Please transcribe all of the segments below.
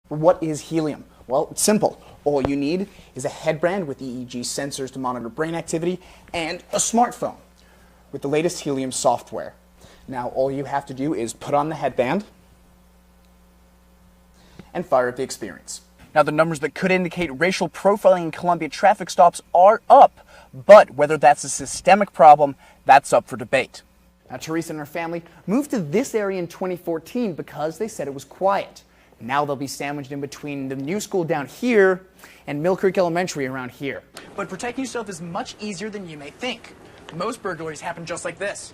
What is helium? Well, it's simple. All you need is a headband with EEG sensors to monitor brain activity and a smartphone with the latest helium software. Now, all you have to do is put on the headband and fire up the experience. Now, the numbers that could indicate racial profiling in Columbia traffic stops are up, but whether that's a systemic problem, that's up for debate. Now, Teresa and her family moved to this area in 2014 because they said it was quiet. Now they'll be sandwiched in between the new school down here and Mill Creek Elementary around here. But protecting yourself is much easier than you may think. Most burglaries happen just like this.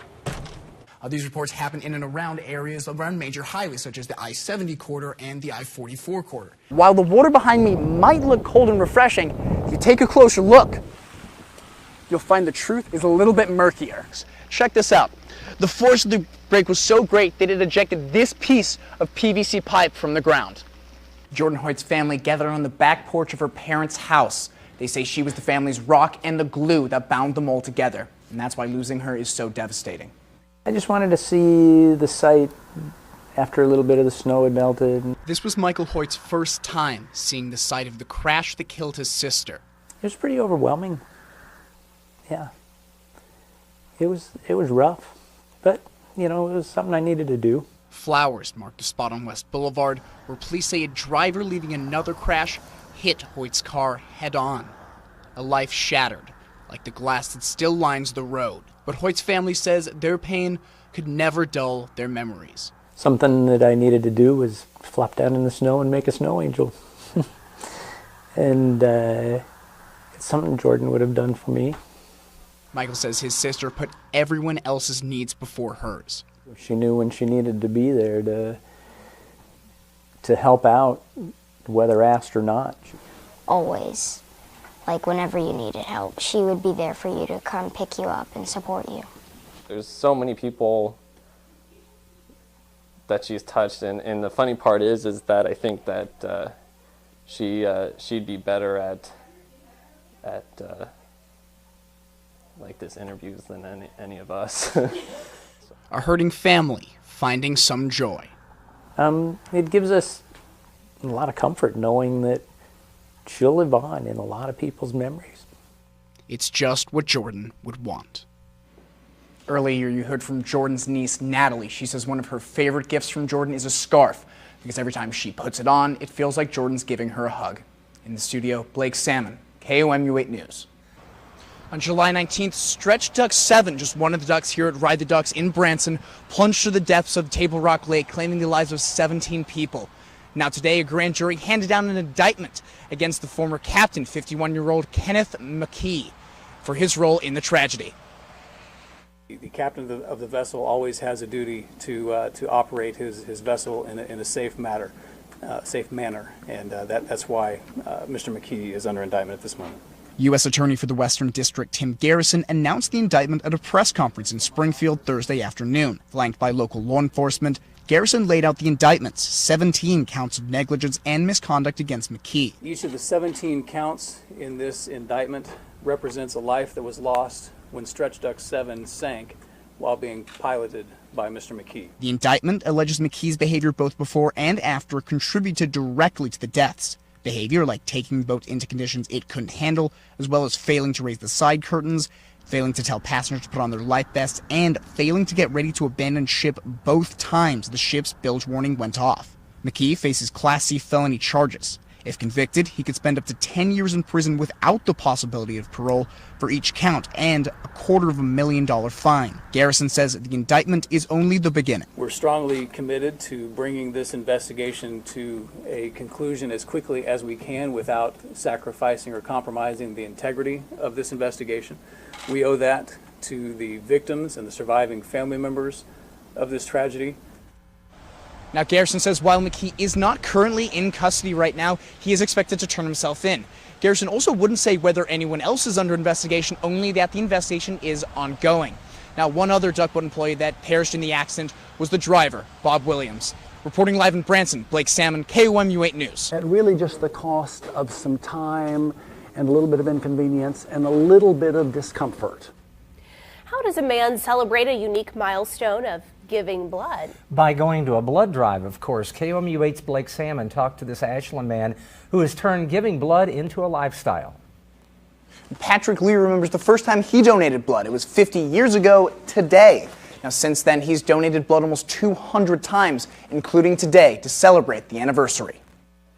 These reports happen in and around areas around major highways such as the I-70 corridor and the I-44 corridor. While the water behind me might look cold and refreshing, if you take a closer look, you'll find the truth is a little bit murkier. Check this out. The force of the break was so great that it ejected this piece of PVC pipe from the ground. Jordan Hoyt's family gathered on the back porch of her parents' house. They say she was the family's rock and the glue that bound them all together, and that's why losing her is so devastating. I just wanted to see the site after a little bit of the snow had melted. This was Michael Hoyt's first time seeing the site of the crash that killed his sister. It was pretty overwhelming. Yeah. It was rough, but, you know, it was something I needed to do. Flowers marked a spot on West Boulevard where police say a driver leaving another crash hit Hoyt's car head-on. A life shattered, like the glass that still lines the road. But Hoyt's family says their pain could never dull their memories. Something that I needed to do was flop down in the snow and make a snow angel. And it's something Jordan would have done for me. Michael says his sister put everyone else's needs before hers. She knew when she needed to be there to help out, whether asked or not. Always. Like whenever you needed help, she would be there for you to come pick you up and support you. There's so many people that she's touched, and the funny part is that I think that she'd be better at like this interviews than any of us. A hurting family finding some joy. It gives us a lot of comfort knowing that she'll live on in a lot of people's memories. It's just what Jordan would want. Earlier, you heard from Jordan's niece, Natalie. She says one of her favorite gifts from Jordan is a scarf, because every time she puts it on, it feels like Jordan's giving her a hug. In the studio, Blake Salmon, KOMU 8 News. On July 19th, Stretch Duck 7, just one of the ducks here at Ride the Ducks in Branson, plunged to the depths of Table Rock Lake, claiming the lives of 17 people. Now today, a grand jury handed down an indictment against the former captain, 51-year-old Kenneth McKee, for his role in the tragedy. The captain of the vessel always has a duty to operate his vessel in a safe manner, and that's why Mr. McKee is under indictment at this moment. U.S. Attorney for the Western District Tim Garrison announced the indictment at a press conference in Springfield Thursday afternoon. Flanked by local law enforcement, Garrison laid out the indictments, 17 counts of negligence and misconduct against McKee. Each of the 17 counts in this indictment represents a life that was lost when Stretch Duck 7 sank while being piloted by Mr. McKee. The indictment alleges McKee's behavior both before and after contributed directly to the deaths. Behavior like taking the boat into conditions it couldn't handle, as well as failing to raise the side curtains, failing to tell passengers to put on their life vests, and failing to get ready to abandon ship both times the ship's bilge warning went off. McKee faces Class C felony charges. If convicted, he could spend up to 10 years in prison without the possibility of parole for each count and a $250,000 fine. Garrison says the indictment is only the beginning. We're strongly committed to bringing this investigation to a conclusion as quickly as we can without sacrificing or compromising the integrity of this investigation. We owe that to the victims and the surviving family members of this tragedy. Now, Garrison says while McKee is not currently in custody right now, he is expected to turn himself in. Garrison also wouldn't say whether anyone else is under investigation, only that the investigation is ongoing. Now, one other Duckboat employee that perished in the accident was the driver, Bob Williams. Reporting live in Branson, Blake Salmon, KOMU 8 News. At really just the cost of some time and a little bit of inconvenience and a little bit of discomfort. How does a man celebrate a unique milestone of giving blood? By going to a blood drive, of course. KOMU8's Blake Salmon talked to this Ashland man who has turned giving blood into a lifestyle. Patrick Lee remembers the first time he donated blood. It was 50 years ago today. Now, since then, he's donated blood almost 200 times, including today, to celebrate the anniversary.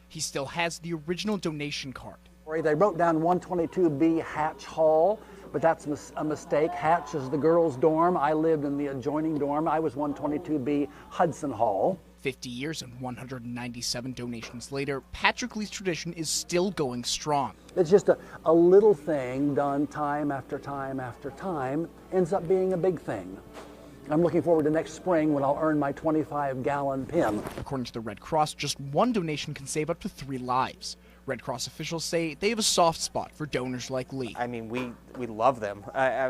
He still has the original donation card. They wrote down 122B Hatch Hall, but that's a mistake. Hatch is the girls' dorm. I lived in the adjoining dorm. I was 122B Hudson Hall. 50 years and 197 donations later, Patrick Lee's tradition is still going strong. It's just a little thing done time after time after time, ends up being a big thing. I'm looking forward to next spring when I'll earn my 25-gallon pin. According to the Red Cross, just one donation can save up to 3 lives. Red Cross officials say they have a soft spot for donors like Lee. I mean, we love them,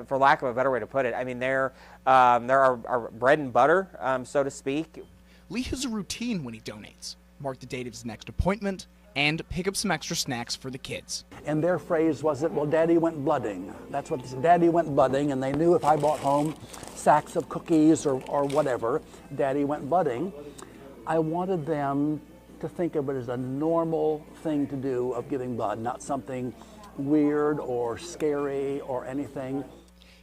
for lack of a better way to put it. I mean, they're our bread and butter, so to speak. Lee has a routine when he donates. Mark the date of his next appointment and pick up some extra snacks for the kids. And their phrase was that, well, Daddy went blooding. That's what they said, Daddy went blooding, and they knew if I brought home sacks of cookies or whatever, Daddy went blooding. I wanted them to think of it as a normal thing to do of giving blood, not something weird or scary or anything.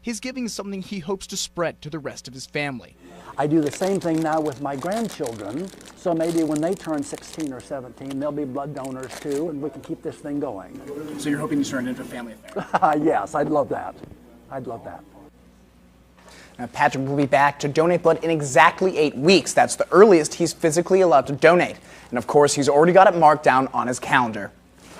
His giving is something he hopes to spread to the rest of his family. I do the same thing now with my grandchildren, so maybe when they turn 16 or 17, they'll be blood donors too, and we can keep this thing going. So you're hoping to turn it into a family affair? Yes, I'd love that. I'd love that. Now, Patrick will be back to donate blood in exactly 8 weeks. That's the earliest he's physically allowed to donate. And of course, he's already got it marked down on his calendar.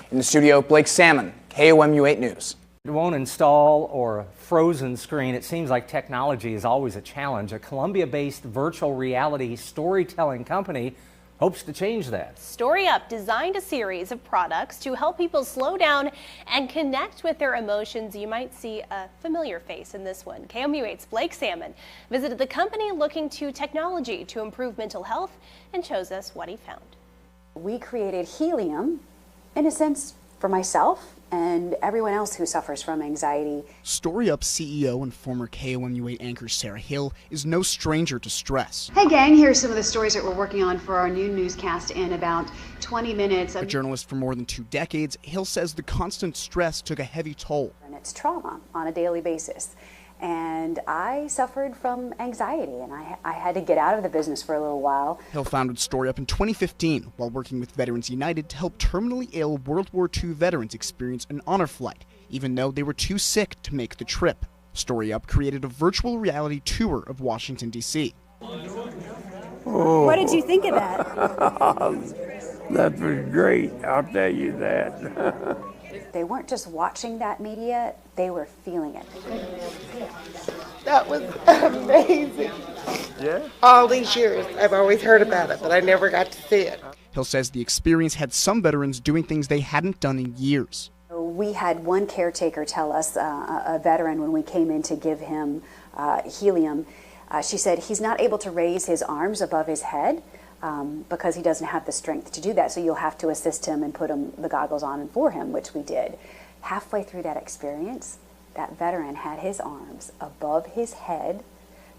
In the studio, Blake Salmon, KOMU8 News. It won't install or a frozen screen. It seems like technology is always a challenge. A Columbia-based virtual reality storytelling company hopes to change that. StoryUp designed a series of products to help people slow down and connect with their emotions. You might see a familiar face in this one. KOMU8's Blake Salmon visited the company looking to technology to improve mental health and shows us what he found. We created Helium, in a sense, for myself and everyone else who suffers from anxiety. StoryUp CEO and former KOMU8 anchor Sarah Hill is no stranger to stress. Hey gang, here are some of the stories that we're working on for our new newscast in about 20 minutes. A journalist for more than 2 decades, Hill says the constant stress took a heavy toll. And it's trauma on a daily basis. And I suffered from anxiety, and I had to get out of the business for a little while. Hill founded StoryUp in 2015 while working with Veterans United to help terminally ill World War II veterans experience an honor flight, even though they were too sick to make the trip. StoryUp created a virtual reality tour of Washington, D.C. Oh. What did you think of that? That was great, I'll tell you that. They weren't just watching that media, they were feeling it. That was amazing. Yeah. All these years, I've always heard about it, but I never got to see it. Hill says the experience had some veterans doing things they hadn't done in years. We had one caretaker tell us, a veteran, when we came in to give him helium, she said he's not able to raise his arms above his head because he doesn't have the strength to do that. So you'll have to assist him and put the goggles on and for him, which we did. Halfway through that experience, that veteran had his arms above his head,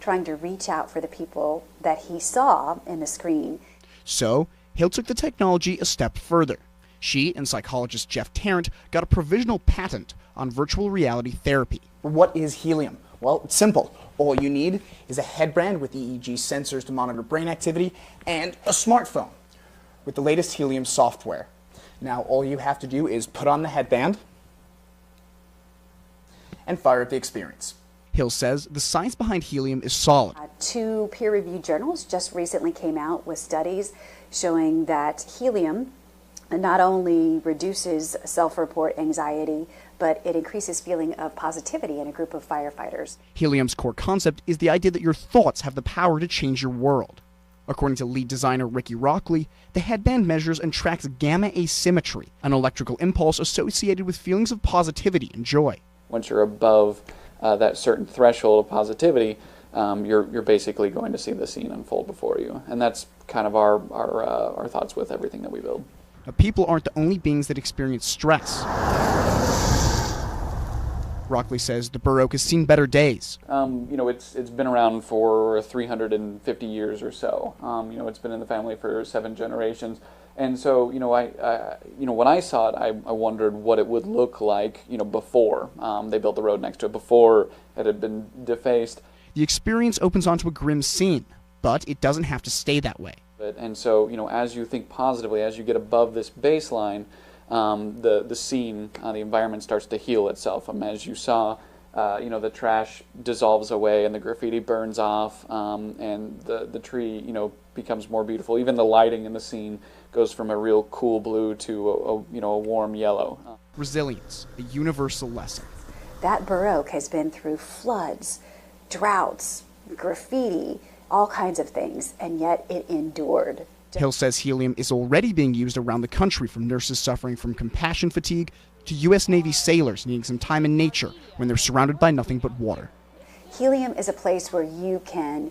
trying to reach out for the people that he saw in the screen. So Hill took the technology a step further. She and psychologist Jeff Tarrant got a provisional patent on virtual reality therapy. What is helium? Well, it's simple. All you need is a headband with EEG sensors to monitor brain activity and a smartphone with the latest Helium software. Now, all you have to do is put on the headband and fire up the experience. Hill says the science behind Helium is solid. 2 peer-reviewed journals just recently came out with studies showing that helium not only reduces self-report anxiety, but it increases feeling of positivity in a group of firefighters. Helium's core concept is the idea that your thoughts have the power to change your world. According to lead designer Ricky Rockley, the headband measures and tracks gamma asymmetry, an electrical impulse associated with feelings of positivity and joy. Once you're above that certain threshold of positivity, you're basically going to see the scene unfold before you. And that's kind of our thoughts with everything that we build. Now, people aren't the only beings that experience stress. Rockley says the Burr Oak has seen better days. It's been around for 350 years or so. It's been in the family for 7 generations. And so, when I saw it, I wondered what it would look like, before they built the road next to it, before it had been defaced. The experience opens onto a grim scene, but it doesn't have to stay that way. And so, as you think positively, as you get above this baseline, the scene, the environment starts to heal itself. As you saw, the trash dissolves away and the graffiti burns off, and the tree, becomes more beautiful. Even the lighting in the scene goes from a real cool blue to a warm yellow. Resilience, a universal lesson. That Burr Oak has been through floods, droughts, graffiti, all kinds of things, and yet it endured. Hill says helium is already being used around the country, from nurses suffering from compassion fatigue to U.S. Navy sailors needing some time in nature when they're surrounded by nothing but water. Helium is a place where you can,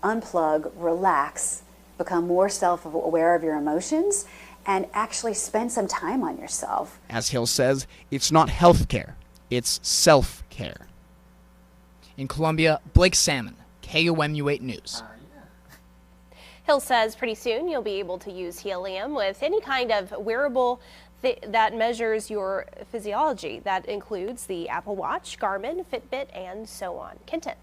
unplug, relax, become more self-aware of your emotions, and actually spend some time on yourself. As Hill says, it's not health care, it's self-care. In Columbia, Blake Salmon, KOMU 8 News. Hill says pretty soon you'll be able to use helium with any kind of wearable that measures your physiology. That includes the Apple Watch, Garmin, Fitbit, and so on. Kenton.